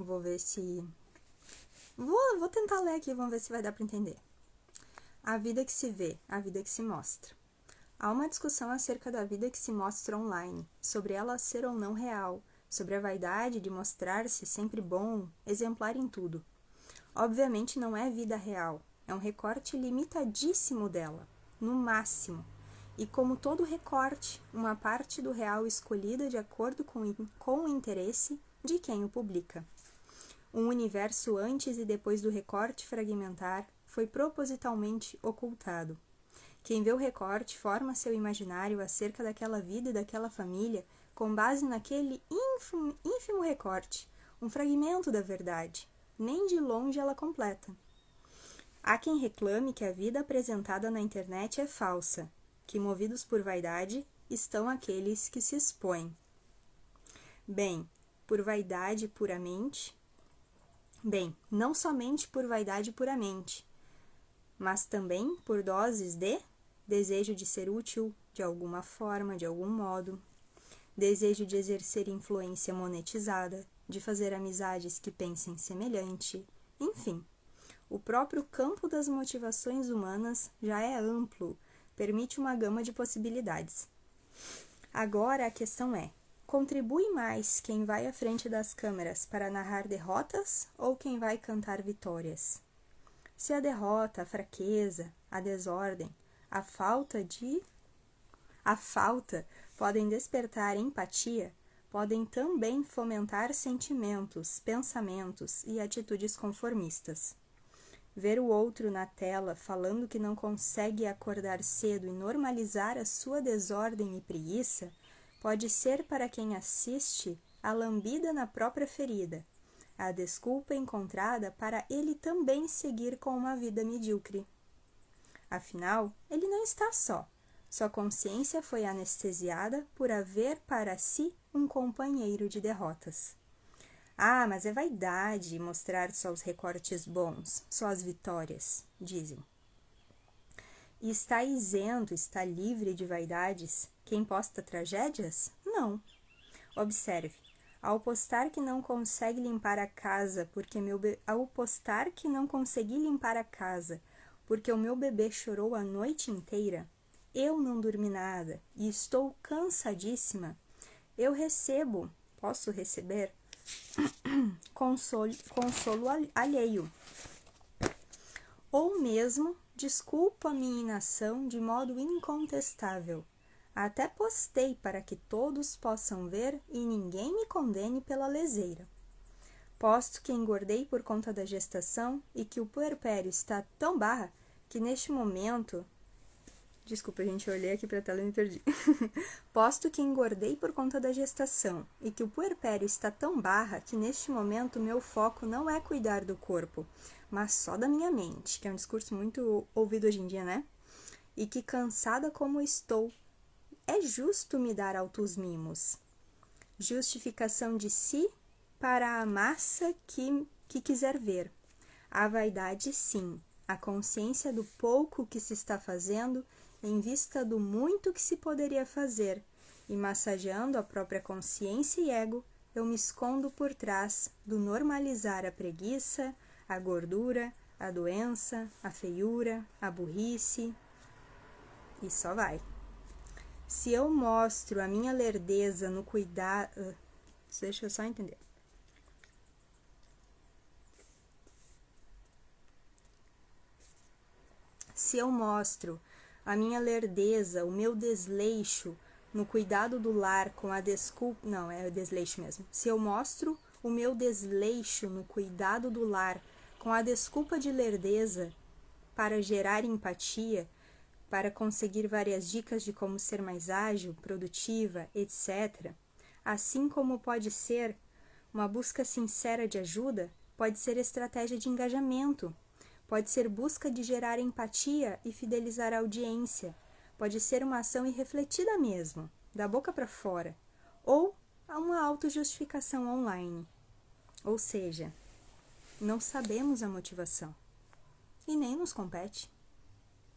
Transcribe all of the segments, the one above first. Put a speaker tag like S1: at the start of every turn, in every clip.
S1: Vou ver se... Vou tentar ler aqui, vamos ver se vai dar para entender. A vida que se vê, a vida que se mostra. Há uma discussão acerca da vida que se mostra online, sobre ela ser ou não real, sobre a vaidade de mostrar-se sempre bom, exemplar em tudo. Obviamente não é vida real, é um recorte limitadíssimo dela, no máximo. E como todo recorte, uma parte do real escolhida de acordo com o interesse de quem o publica. Um universo antes e depois do recorte fragmentar foi propositalmente ocultado. Quem vê o recorte forma seu imaginário acerca daquela vida e daquela família com base naquele ínfimo recorte, um fragmento da verdade, nem de longe ela completa. Há quem reclame que a vida apresentada na internet é falsa, que movidos por vaidade estão aqueles que se expõem. Bem, por vaidade puramente... Bem, não somente por vaidade puramente, mas também por doses de desejo de ser útil de alguma forma, de algum modo, desejo de exercer influência monetizada, de fazer amizades que pensem semelhante, enfim. O próprio campo das motivações humanas já é amplo, permite uma gama de possibilidades. Agora a questão é: contribui mais quem vai à frente das câmeras para narrar derrotas ou quem vai cantar vitórias? Se a derrota, a fraqueza, a desordem, a falta podem despertar empatia, podem também fomentar sentimentos, pensamentos e atitudes conformistas. Ver o outro na tela falando que não consegue acordar cedo e normalizar a sua desordem e preguiça pode ser para quem assiste a lambida na própria ferida, a desculpa encontrada para ele também seguir com uma vida medíocre. Afinal, ele não está só. Sua consciência foi anestesiada por haver para si um companheiro de derrotas. Ah, mas é vaidade mostrar só os recortes bons, só as vitórias, dizem. E está isento, está livre de vaidades quem posta tragédias? Não. Observe, ao postar que não consegue limpar a casa porque o meu bebê chorou a noite inteira, eu não dormi nada e estou cansadíssima, posso receber consolo alheio. Ou mesmo desculpo a minha inação de modo incontestável. Até postei para que todos possam ver e ninguém me condene pela leseira. Posto que engordei por conta da gestação e que o puerpério está tão barra que neste momento... Desculpa, gente, eu olhei aqui para a tela e me perdi. Posto que engordei por conta da gestação e que o puerpério está tão barra que neste momento meu foco não é cuidar do corpo, mas só da minha mente, que é um discurso muito ouvido hoje em dia, né? E que cansada como estou, é justo me dar altos mimos. Justificação de si para a massa que quiser ver. A vaidade, sim, a consciência do pouco que se está fazendo em vista do muito que se poderia fazer, e massageando a própria consciência e ego, eu me escondo por trás do normalizar a preguiça, a gordura, a doença, a feiura, a burrice, e só vai. Se eu mostro a minha lerdeza no cuidado... Deixa eu só entender. Se eu mostro a minha lerdeza, o meu desleixo no cuidado do lar com a desculpa... Não, é desleixo mesmo. Se eu mostro o meu desleixo no cuidado do lar com a desculpa de lerdeza para gerar empatia, para conseguir várias dicas de como ser mais ágil, produtiva, etc., assim como pode ser uma busca sincera de ajuda, pode ser estratégia de engajamento, pode ser busca de gerar empatia e fidelizar a audiência, pode ser uma ação irrefletida mesmo, da boca para fora, ou uma autojustificação online. Ou seja, não sabemos a motivação e nem nos compete.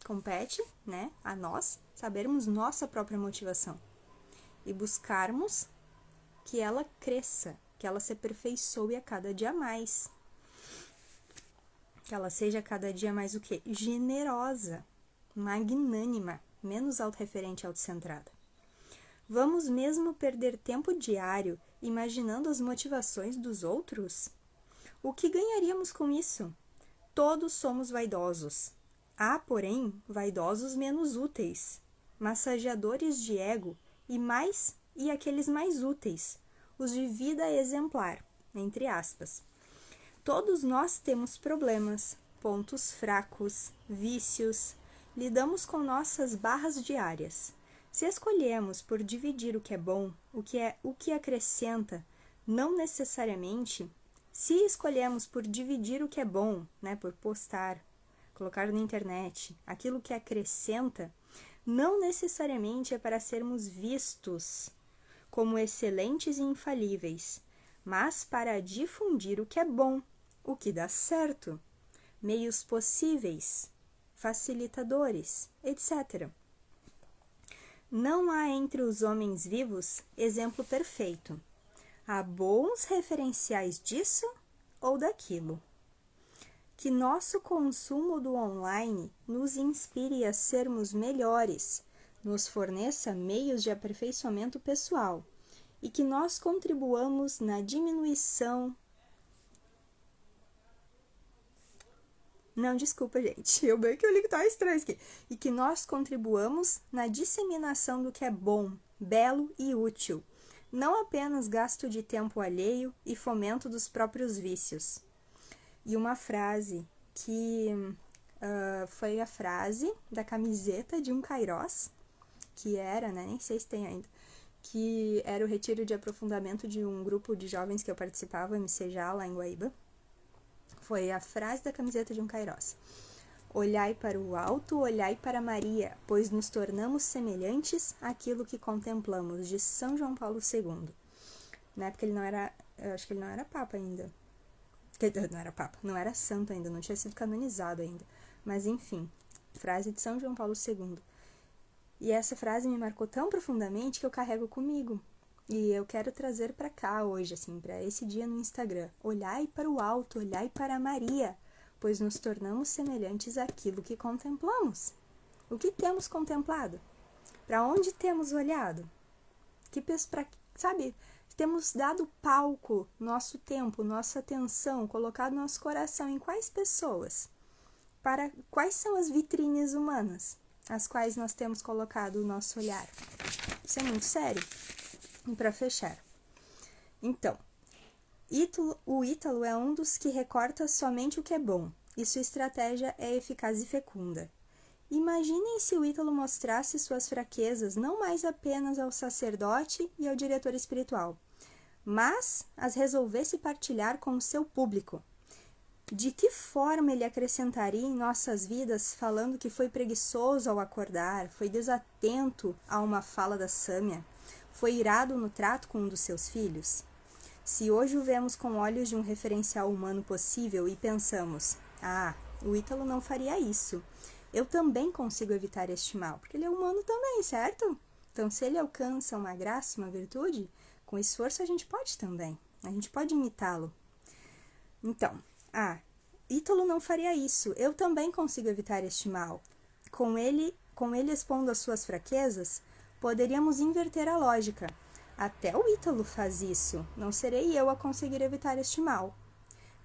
S1: Compete, né, a nós sabermos nossa própria motivação e buscarmos que ela cresça, que ela se aperfeiçoe a cada dia mais. Que ela seja a cada dia mais o quê? Generosa, magnânima, menos autorreferente e autocentrada. Vamos mesmo perder tempo diário imaginando as motivações dos outros? O que ganharíamos com isso? Todos somos vaidosos. Há, porém, vaidosos menos úteis, massageadores de ego e aqueles mais úteis, os de vida exemplar, entre aspas. Todos nós temos problemas, pontos fracos, vícios, lidamos com nossas barras diárias. Se escolhemos por dividir o que é bom, o que acrescenta, não necessariamente, se escolhemos por dividir o que é bom, por postar, colocar na internet, aquilo que acrescenta, não necessariamente é para sermos vistos como excelentes e infalíveis, mas para difundir o que é bom, o que dá certo, meios possíveis, facilitadores, etc. Não há entre os homens vivos exemplo perfeito. Há bons referenciais disso ou daquilo. Que nosso consumo do online nos inspire a sermos melhores, nos forneça meios de aperfeiçoamento pessoal e que nós contribuamos na diminuição... Não, desculpa, gente. Eu bem que eu li que tá estranho aqui. E que nós contribuamos na disseminação do que é bom, belo e útil. Não apenas gasto de tempo alheio e fomento dos próprios vícios. E uma frase que foi a frase da camiseta de um Kairós, que era, nem sei se tem ainda, que era o retiro de aprofundamento de um grupo de jovens que eu participava, MCJ, lá em Guaíba. Foi a frase da camiseta de um Kairós. Olhai para o alto, olhai para Maria, pois nos tornamos semelhantes àquilo que contemplamos, de São João Paulo II. Na época ele não era, eu acho que ele não era papa ainda. Não era papa, não era santo ainda, não tinha sido canonizado ainda. Mas enfim, frase de São João Paulo II. E essa frase me marcou tão profundamente que eu carrego comigo. E eu quero trazer para cá hoje, para esse dia no Instagram. Olhai para o alto, olhai para Maria, pois nos tornamos semelhantes àquilo que contemplamos. O que temos contemplado? Para onde temos olhado? Temos dado palco, nosso tempo, nossa atenção, colocado nosso coração em quais pessoas? Para quais são as vitrines humanas, as quais nós temos colocado o nosso olhar? Isso é muito sério. E para fechar, então, o Ítalo é um dos que recorta somente o que é bom, e sua estratégia é eficaz e fecunda. Imaginem se o Ítalo mostrasse suas fraquezas não mais apenas ao sacerdote e ao diretor espiritual, mas as resolvesse partilhar com o seu público. De que forma ele acrescentaria em nossas vidas falando que foi preguiçoso ao acordar, foi desatento a uma fala da Sâmia, foi irado no trato com um dos seus filhos? Se hoje o vemos com olhos de um referencial humano possível e pensamos, o Ítalo não faria isso, eu também consigo evitar este mal, porque ele é humano também, certo? Então, se ele alcança uma graça, uma virtude, com esforço a gente pode também, a gente pode imitá-lo. Então, Ítalo não faria isso, eu também consigo evitar este mal. Com ele expondo as suas fraquezas, poderíamos inverter a lógica. Até o Ítalo faz isso, não serei eu a conseguir evitar este mal.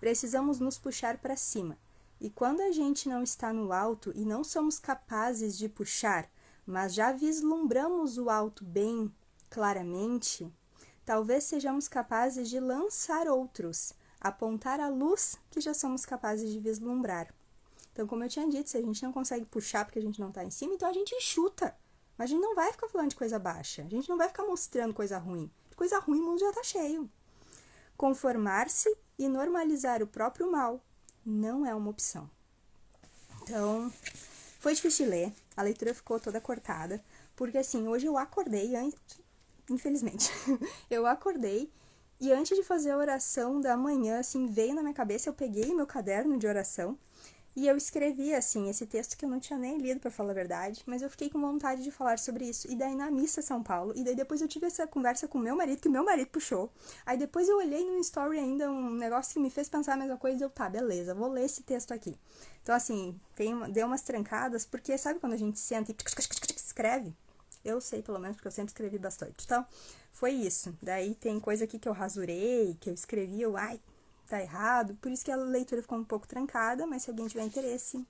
S1: Precisamos nos puxar para cima. E quando a gente não está no alto e não somos capazes de puxar, mas já vislumbramos o alto bem claramente, talvez sejamos capazes de lançar outros, apontar a luz que já somos capazes de vislumbrar. Então, como eu tinha dito, se a gente não consegue puxar porque a gente não está em cima, então a gente chuta. Mas a gente não vai ficar falando de coisa baixa, a gente não vai ficar mostrando coisa ruim. De coisa ruim o mundo já está cheio. Conformar-se e normalizar o próprio mal não é uma opção. Então, foi difícil de ler, a leitura ficou toda cortada, porque hoje eu acordei, infelizmente, eu acordei e antes de fazer a oração da manhã, veio na minha cabeça, eu peguei meu caderno de oração E eu escrevi, assim, esse texto que eu não tinha nem lido, pra falar a verdade, mas eu fiquei com vontade de falar sobre isso. E daí na missa São Paulo, e daí depois eu tive essa conversa com meu marido, que o meu marido puxou. Aí depois eu olhei no story ainda um negócio que me fez pensar a mesma coisa, e eu, tá, beleza, vou ler esse texto aqui. Então, assim, deu umas trancadas, porque sabe quando a gente senta e escreve? Eu sei, pelo menos, porque eu sempre escrevi bastante. Então, foi isso. Daí tem coisa aqui que eu rasurei, que eu escrevi, ai, tá errado. Por isso que a leitura ficou um pouco trancada, mas se alguém tiver interesse,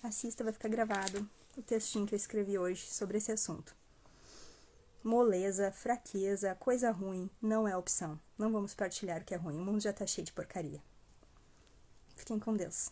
S1: assista, vai ficar gravado o textinho que eu escrevi hoje sobre esse assunto. Moleza, fraqueza, coisa ruim não é opção. Não vamos partilhar o que é ruim. O mundo já tá cheio de porcaria. Fiquem com Deus.